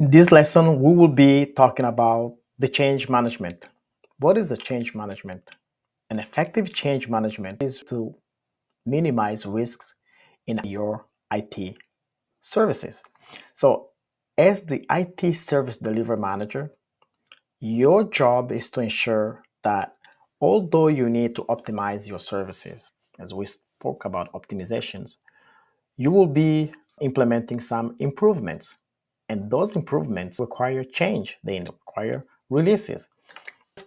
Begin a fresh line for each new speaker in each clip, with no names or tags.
In this lesson, we will be talking about the change management. What is the change management? An effective change management is to minimize risks in your IT services. So, as the IT service delivery manager, your job is to ensure that although you need to optimize your services, as we spoke about optimizations, you will be implementing some improvements. And those improvements require change, they require releases.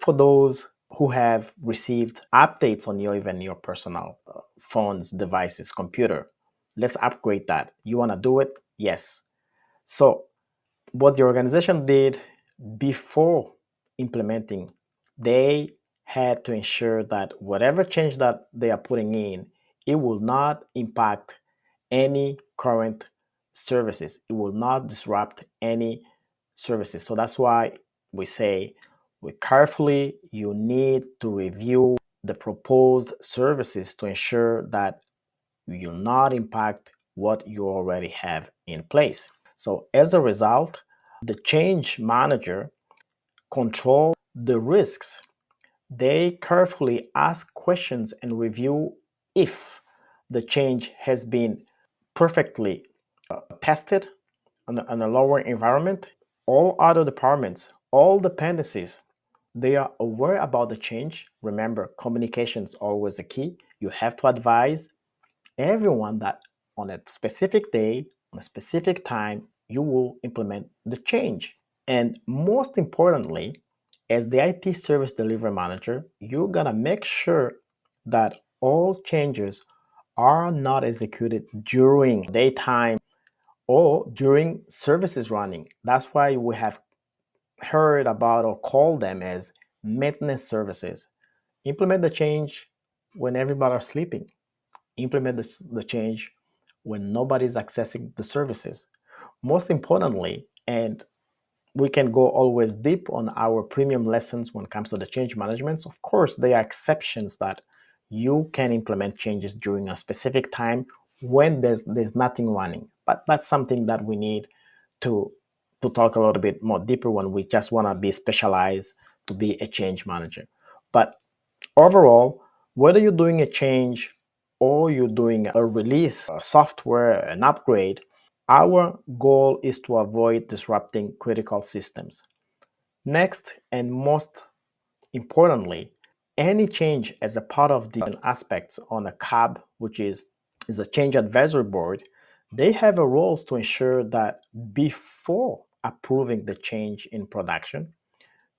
For those who have received updates on even your personal phones, devices, computer, let's upgrade that. You want to do it? Yes. So, what the organization did before implementing, they had to ensure that whatever change that they are putting in, it will not impact any current services. It will not disrupt any services. So that's why we say you need to review the proposed services to ensure that you will not impact what you already have in place. So as a result, the change manager control the risks. They carefully ask questions and review if the change has been perfectly tested on a lower environment. All other departments, all dependencies, they are aware about the change. Remember, communication is always a key. You have to advise everyone that on a specific day, on a specific time, you will implement the change. And most importantly, as the IT service delivery manager, you gotta make sure that all changes are not executed during daytime or during services running. That's why we have heard about or called them as maintenance services. Implement the change when everybody is sleeping. Implement the change when nobody's accessing the services. Most importantly, and we can go always deep on our premium lessons when it comes to the change management. Of course, there are exceptions that you can implement changes during a specific time when there's nothing running. But that's something that we need to to talk a little bit more deeper when we just want to be specialized to be a change manager. But overall, whether you're doing a change or you're doing a release, a software, an upgrade, our goal is to avoid disrupting critical systems. Next, and most importantly, any change as a part of the aspects on a CAB, which is a change advisory board, they have a role to ensure that before approving the change in production,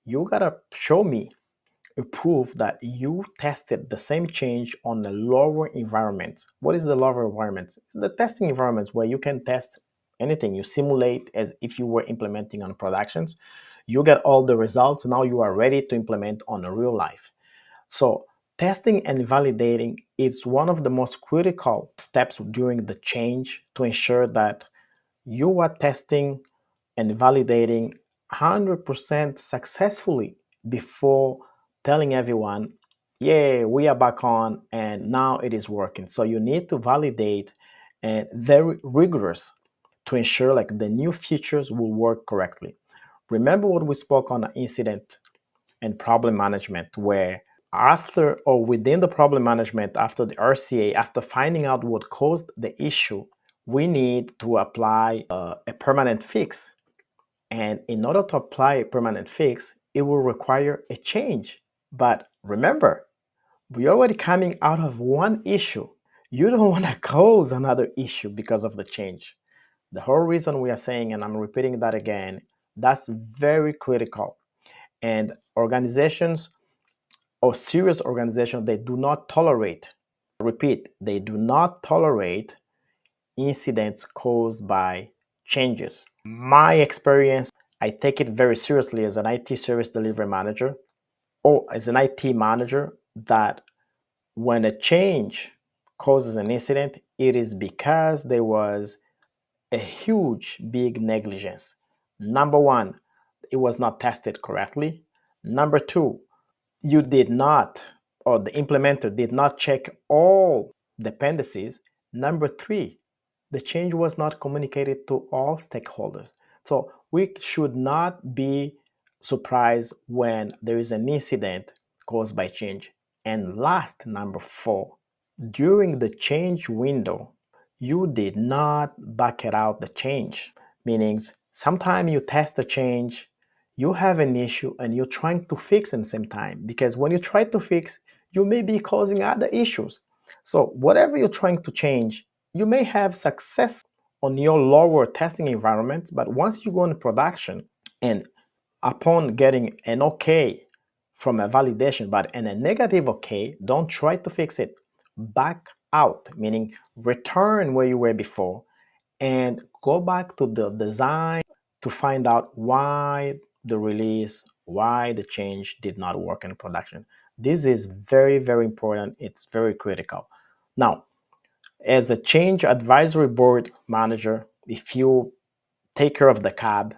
you gotta show me a proof that you tested the same change on the lower environments. What is the lower environments? It's the testing environments where you can test anything. You simulate as if you were implementing on productions. You get all the results. Now you are ready to implement on a real life. So testing and validating is one of the most critical steps during the change to ensure that you are testing and validating 100% successfully before telling everyone, yeah, we are back on and now it is working. So you need to validate and very rigorous to ensure like the new features will work correctly. Remember what we spoke on incident and problem management, where after or within the problem management, after the RCA, after finding out what caused the issue, we need to apply a permanent fix. And in order to apply a permanent fix, it will require a change. But remember, we're already coming out of one issue. You don't want to cause another issue because of the change. The whole reason we are saying, and I'm repeating that again, that's very critical. And organizations or serious organizations, they do not tolerate, repeat, they do not tolerate incidents caused by changes. My experience, I take it very seriously as an IT service delivery manager or as an IT manager that when a change causes an incident, it is because there was a huge, big negligence. Number one, it was not tested correctly. Number two, you did not, or the implementer did not check all dependencies. Number three, the change was not communicated to all stakeholders. So We should not be surprised when there is an incident caused by change. And last, number four, during the change window, you did not bucket out the change. Meaning, sometimes you test the change, you have an issue, and you're trying to fix at the same time. Because when you try to fix, you may be causing other issues. So, whatever you're trying to change, you may have success on your lower testing environment, but once you go into production and upon getting an okay from a validation, but in a negative okay, don't try to fix it. Back out, meaning return where you were before and go back to the design to find out why the release, why the change did not work in production. This is very, very important. It's very critical. Now, as a change advisory board manager, if you take care of the cab,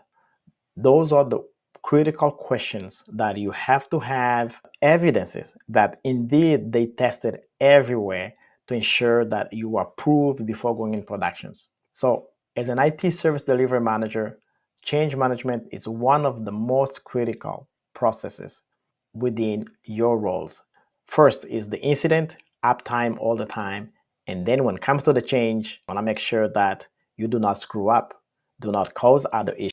those are the critical questions that you have to have evidences that indeed they tested everywhere to ensure that you are approved before going in productions. So, as an IT service delivery manager, change management is one of the most critical processes within your roles. First is the incident, uptime all the time. And then when it comes to the change, I want to make sure that you do not screw up, do not cause other issues.